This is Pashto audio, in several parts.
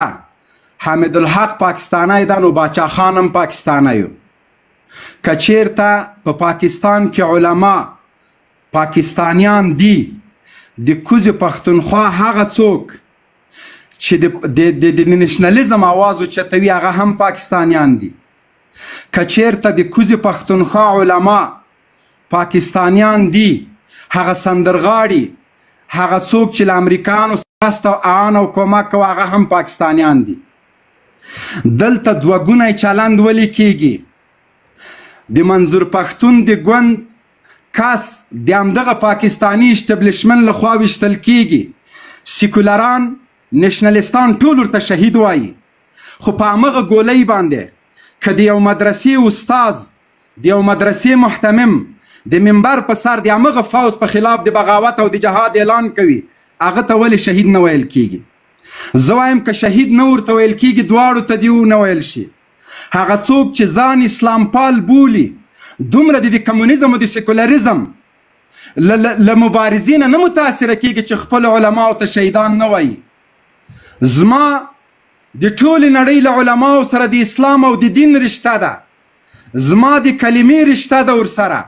حامد الحق پاکستانی ده نو باچا خان هم پاکستانی و که چیرته په پاکستان کې علما پاکستانیان دي د کوزې پښتونخوا هغه څوک چې د نشنلیزم آواز اوچتوي هغه هم پاکستانیان دي که چیرته د کوزې پښتونخوا علما پاکستانیان دي هغه سندرغاړي هغه څوک چې له امریکایانو مرسته اعان او کمک کوي هغه هم پاکستانیان دي دلته دوه ګونی چلند ولې کیږي د منظور پښتون د ګوند کس د همدغه پاکستاني اشتبلیشمنت لخوا ویشتل کیږي سیکولران نشنلیستان ټول ورته شهید وایي خو په همغه ګولۍ باندې که د یو مدرسې استاز د یو مدرسې محتمم د منبر په سر د همغه فوز په خلاف د بغاوت او د جهاد اعلان کوي هغه ته ولې شهید نه ویل کیږي زه وایم که شهید نه ورته ویل کیږي دواړو ته دې ونه ویل شي هغه څوک چې ځان اسلام پال بولي دومره د کمونیزم او د سیکولریزم له مبارزین نه متاثره کیږي چې خپل علماو ته شهیدان نه وایي زما د ټولې نړۍ له علماو سره د اسلام او د دین رشته ده زما د کلمې رشته ده ورسره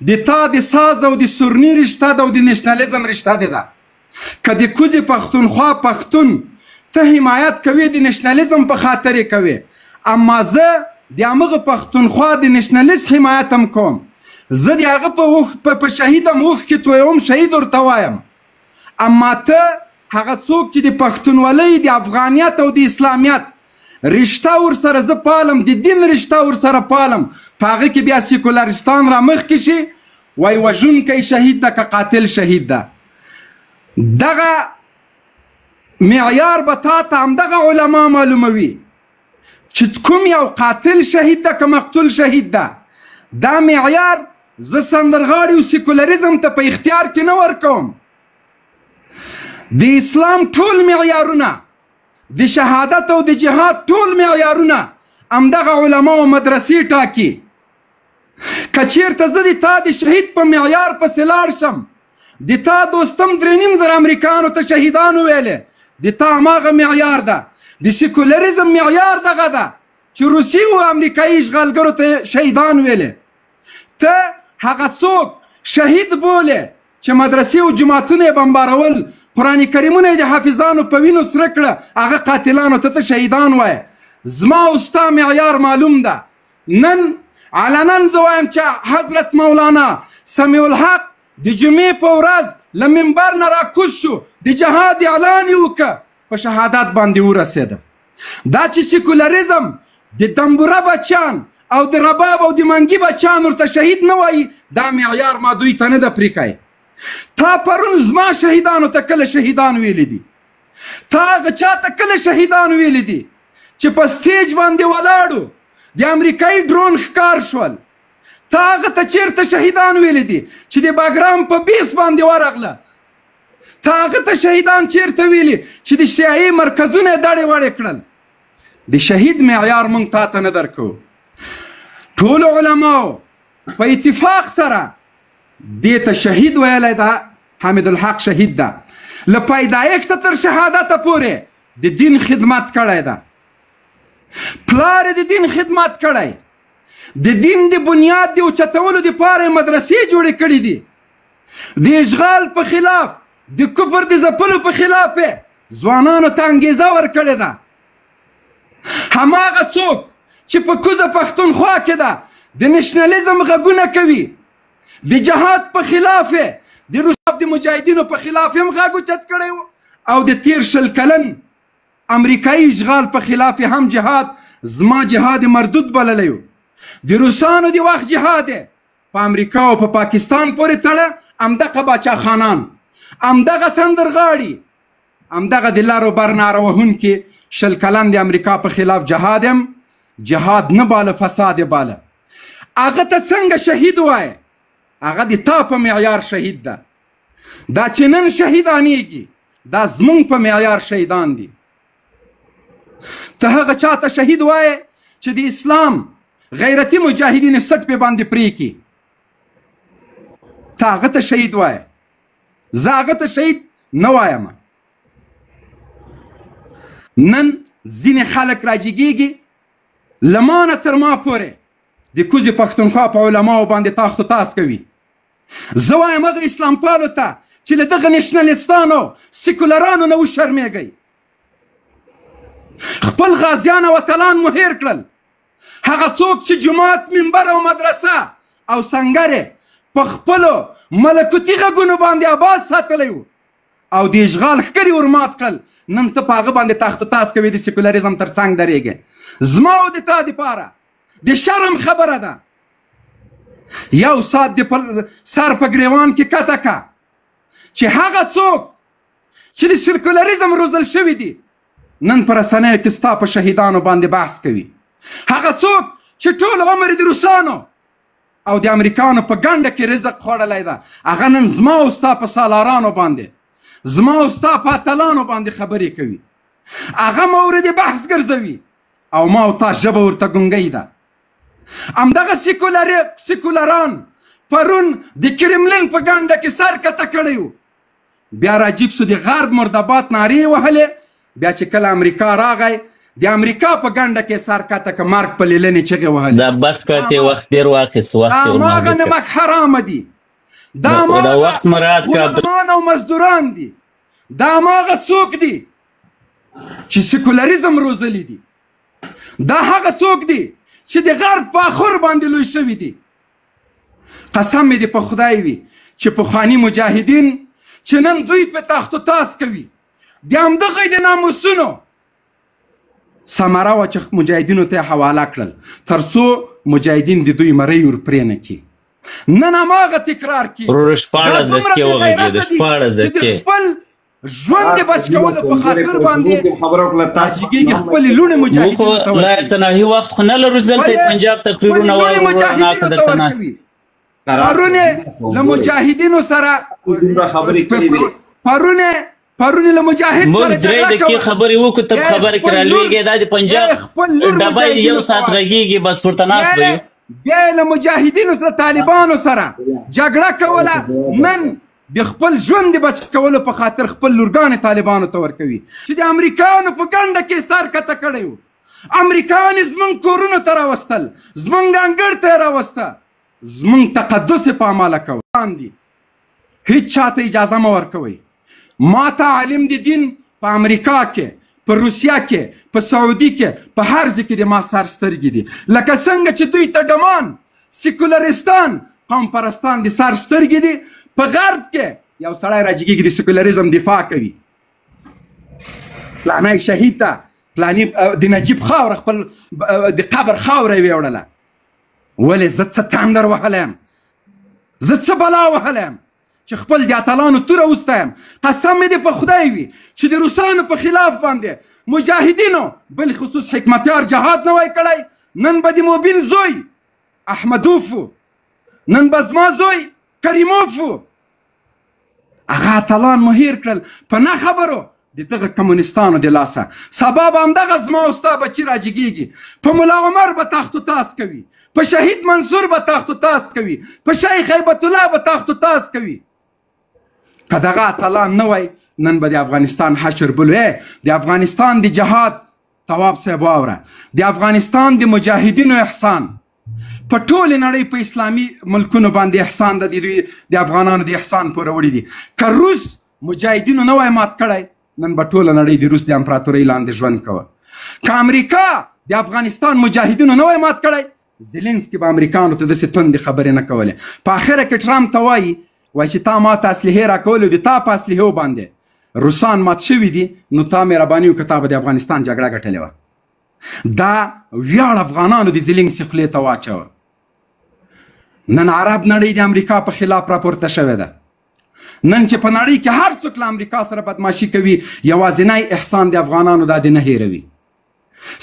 د تا د ساز او د سورني رشته ده او د نشنلیزم رشته ده که د کوزې پښتونخوا پښتون ته حمایت کوي د نشنلیزم په خاطر یې کوي اما زه د همغه پښتونخوا د نشنلیست حمایت هم کوم زه د هغه په شهیدم اوښ کې تویم شهید ورته وایم اما ته هغه څوک چې د پښتونولۍ د افغانیت او د اسلامیت رشته ورسره زه پالم د دین رشته ورسره پالم په هغه کې بیا سیکولرستان را مخکې شي وایي وژونکی شهید ده که قاتل شهید ده دغه معیار به تا ته همدغه علما معلوموي چې کوم یو قاتل شهید ده که مقتول شهید ده دا معیار زه سندرغاړي او سیکولریزم ته په اختیار کې نه ورکوم د اسلام ټول معیارونه د شهادت او د جهاد ټول معیارونه همدغه علما او مدرسې ټاکي که چیرته زه د تا د شهید په معیار پسې لاړ شم د تا دوستم 3.5 امریکایانو ته شهیدان ویلې د تا هماغه معیار ده د سیکولریزم معیار دغه ده چې روسي او امریکایي اشغالګرو ته شهیدان ویلې ته هغه څوک شهید بولې چې مدرسې او جماعتونه یې بمبارول قرآن کریمونه یې د حافظانو په وینو سره کړه هغه قاتلانو ته شهیدان وایه زما او ستا معیار معلوم ده نن علنا زه وایم چې حضرت مولانا سمیع الحق د جمعې په ورځ له منبر نه راکوز شو د جهاد اعلان یې وکړه په شهادت باندې ورسېده دا چې سیکولریزم د دمبوره بچیان او د رباب او د منګي بچیان ورته شهید نه وایي دا معیار ما دوی ته نه ده پرېښی تا پرون زما شهیدانو ته کله شهیدان ویلی دي تا هغه چا ته کله شهیدان ویلی دي چې په سټیج باندې ولاړو د امریکایي ډرون ښکار شول تا هغه ته چیرته شهیدان ویلی دي چې د باګرام په بیس باندې ورغله تا هغه ته شهیدان چیرته ویلي چې د سیاهي مرکزونه یې دړې وړې کړل د شهید معیار موږ تا ته نه درکوو ټولو علماو په اتفاق سره دې ته شهید ویلی ده حامد الحق شهید ده له پیدایښته تر شهادته پورې د دین خدمت کړی ده پلار د دین خدمت کړی د دین د بنیاد د اوچتولو دپاره یې مدرسې جوړې کړي دي د اشغال په خلاف د کفر د ځپلو په خلاف یې ځوانانو ته انګیزه ورکړې ده هماغه څوک چې په کوزه پښتونخوا کې ده د نشنلیزم غږونه کوي د جهاد په خلاف یې د روس د مجاهدینو په خلاف هم غږ اوچت کړی و او د تیر 20 کلن امریکایي اشغال په خلاف هم جهاد زما جهاد مردود بللی و د روسانو د وخت جهاد په امریکا او په پاکستان پورې تړه همدغه باچا خانان همدغه سندرغاړي همدغه د لر و بر ناره وهونکي 20 کلن د امریکا په خلاف جهاد هم جهاد نه باله فساد یې باله هغه ته څنګه شهید وایه هغه د تا په معیار شهید ده دا چې نن شهیدانیږي دا زمونږ په معیار شهیدان دي ته هغه چا ته شهید وایه چې د اسلام غیرتي مجاهدین سټ پې باندې پرېږدي ته هغه ته شهید وایه زه هغه ته شهید نه وایم نن ځینې خلک راجګېږي له ما نه تر ما پورې د کوزې پښتونخوا په علماو باندې تاخت و تاس کوي. زه وایم هغه اسلام پالو ته چې له دغه نېشنلستانو سیکولرانو نه وشرمېږئ. خپل غازیان او اتلان مو هېر کړل. هغه څوک چې جومات منبر او مدرسه او سنګر په خپلو ملکوتي غږونو باندې آباد ساتلی و او د اشغال ښکرې ورمات کړل، نن ته په هغه باندې تاخت و تاس کوي، د سیکولریزم تر څنګ درېږې. زما او د تا دپاره د شرم خبره ده. یو ساعت د سر په ګریوان کې کته که چې هغه څوک چې د سیکولریزم روزل شوي دي نن په رسنیو کې ستا په شهیدانو باندې بحث کوي. هغه څوک چې ټول عمر د روسانو او د امریکانو په ګنډه کې رزق خوړلی ده، هغه نن زما او ستا په سالارانو باندې، زما او ستا په اتلانو باندې خبرې کوي. هغه مورد بحث ګرځوي او ما او تا ژبه ورته ګونګۍ ده. همدغه سیکولران پرون د کرملین په ګنډه کې سر کته کړی و، بیا راجیګ سو د غرب مردبات نارې وهلې. بیا چې کله امریکا راغی د امریکا په ګنډه کې سر کته که مرګ په لیلنې چغې وهلې. دا بس کړه وخت ډېر واخیست. دا هماغه نمک حرامه دي، دا هماغه غلامان او مزدوران دي، دا هماغه څوک دي چې سیکولریزم روزلی دي، دا هغه څوک دي چې د غرب په اخور باندې لوی شوي دي. قسم مې دې په خدای وي چې پخواني مجاهدین چې نن دوی په تاخت و تاس کوي د همدغه د ناموسونو ثمره وه چې مجاهدینو ته یې حواله کړل تر څو مجاهدین د دوی مرۍ ورپرې نه کړي. نن هماغه تکرار کړي. ورور شپاړس دقیقې وغږېده، 16 دقیقې. خپل ژوند د بچ کولو په خاطر باندې راجګېږي خپلې لوڼې مجاهدینو ته لا تناهي وخت خو نه لرو. دلته پنجاب تقریرونه پرون له مجاهدینو سره پرون له مجاهد موږ 3 دقیقې خبرې وکړو، ته خبره کې رالوېږې. دا د پنجاب ډبه یو ساعت غږېږي، بس ورته ناست به یو. بیا یې له مجاهدینو سره طالبانو سره جګړه کوله. نن د خپل ژوند د بچ کولو په خاطر خپل لورګانې طالبانو ته ورکوي چې د امریکایانو په ګنډه کې سر کته کړی و. امریکایان یې زموږ کورونو ته راوستل، زموږ انګړ ته یې راوسته، زموږ تقدس یې پاماله کوي. هیڅ چاته اجازه مه ورکوئ. ما ته عالم د دین په امریکا کې، په روسیه کې، په سعودي کې، په هر ځای کې د ما سر سترګې دي. لکه څنګه چې دوی ته ډمان سیکولرستان قوم پرستان د سر سترګې دي، په غرب کې یو سړی راجګېږي د سیکولریزم دفاع کوي. فلانی شهید ته فلانی د نجیب خاوره خپل د قبر خاوره یې ویوړله. ولې زه څه تندر وهلی یم، زه څه بلا وهلی یم چې خپل د اتلانو توره وستایم. قسم مې دې په خدای وي چې د روسانو په خلاف باندې مجاهدینو بالخصوص حکمتیار جهاد نه وای کړی، نن به د موبین زوی احمدوف و، نن به زما زوی کریموف و. هغه اتلان مو هیر کړل په نه خبرو د دغه کمونستانو د لاسه. سبا به همدغه زما او ستا بچي راجګېږي، په ملا عمر به تاخت و تاس کوي، په شهید منصور به تاخت و تاس کوي، په شیخ هیبت الله به تاخت و تاس کوي. که دغه اتلان نه وای نن به د افغانستان حشر بلو. د افغانستان د جهاد تواب صاحب واوره، د افغانستان د مجاهدینو احسان په ټولې نړۍ په اسلامي ملکونو باندې احسان د دوی د افغانانو د احسان پوره وړي دي. که روس مجاهدینو نه وای مات کړی نن به ټوله نړۍ د روس د امپراتورۍ لاندې ژوند کوه. که امریکا د افغانستان مجاهدینو نه وای مات کړی زیلنسکي به امریکانو ته داسې توندې خبرې نه کولې. په آخره کې ټرمپ ته وایي چې تا ما ته اسلحې راکولې د تا په اسلحو باندې روسان مات شوي دي، نو تا مهرباني وکړه تا به د افغانستان جګړه ګټلې وه. دا ویاړ افغانانو د زیلنسکي خولې ته واچوه. نن عرب نړۍ د امریکا په خلاف راپورته شوې ده. نن چې په نړۍ کې هر څوک له امریکا سره بدماشي کوي، یوازینی احسان د افغانانو دا د نه هیروي.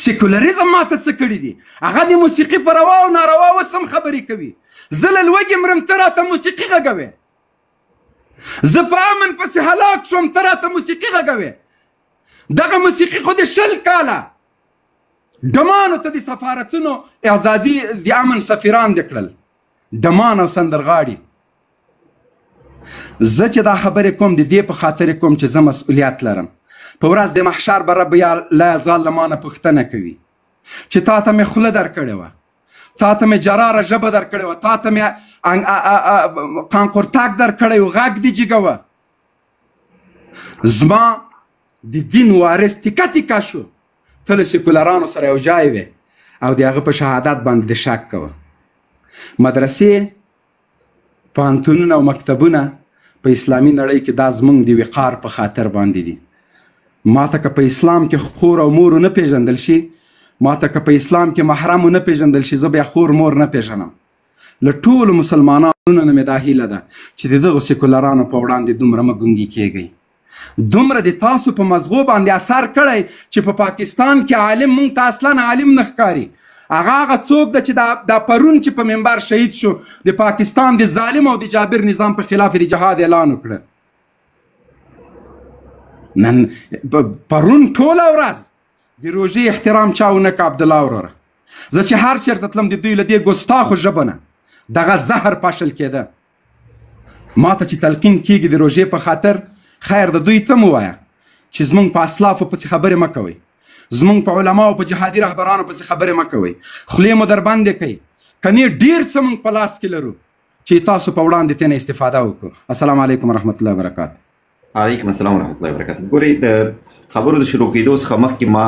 سیکولریزم ماته څه کړي دي؟ هغه د موسیقي په روا او ناروا اوس هم خبرې کوي. زه له لوږې مرم ته راته موسیقي غږوې، زه په امن پسې هلاک شوم ته راته موسیقي غږوې. دغه موسیقي خو د 20 کاله ډمانو ته د سفارتونو اعزازي د امن سفیران دې کړل، ډمان او سندرغاړي. زه چې دا خبرې کوم د دې په خاطر کوم چې زه مسؤلیت لرم. په ورځ د محشر به رب لا یزال له مانه پوښتنه کوي چې تا ته مې خوله درکړې وه، تا ته مې جراره ژبه درکړې وه، تا ته مې قانقورتاک درکړی و، غږ دې جګه وه. زما د دین وارث تیکه تیکه شو، ته له سیکولرانو سره یو ځای وې او د هغه په شهادت باندې د شک کوه. مدرسې، پوهنتونونه او مکتبونه په اسلامي نړۍ کې دا زموږ د وقار په خاطر باندې دي. ما ته که په اسلام کې خور او مور نه پیژندل شي، ما ته که په اسلام کې محرم نه پیژندل شي، زه بیا خور مور نه پیژنم. له ټولو مسلمانانو نه مې دا هیله ده چې د دغو سیکولرانو په وړاندې دومره مه ګونګي کیږئ. دومره د تاسو په مزغو باندې اثر کړی چې په پاکستان کې عالم مونږ ته اصلا عالم نه ښکاري. هغه څوک ده چې دا پرون چې په منبر شهید شو، د پاکستان د ظالم او د جابر نظام په خلاف د جهاد اعلان وکړه. نن پرون ټوله ورځ د روژې احترام چا ونه که عبدالله وروره. زه چې هر چېرته تلم د دوی له دې ګستاخو ژبه نه دغه زهر پاشل کېده. ما ته چې تلقین کېږي د روژې په خاطر، خیر د دوی ته مو وایه چې زموږ په اسلافو پسې خبرې مه کوئ، زموږ په علماو په جهادي رهبرانو پسې خبرې مه کوئ، خولې مو در بندې کوئ، کنې ډېر څه موږ په لاس کې لرو چې تاسو په وړاندې ترې نه استفاده وکړو. السلام علیکم ورحمت الله وبرکاته. علیکم السلام ورحمت الله وبرکاته. ګورئ، د خبرو د شروع کېدو څخه مخکې ما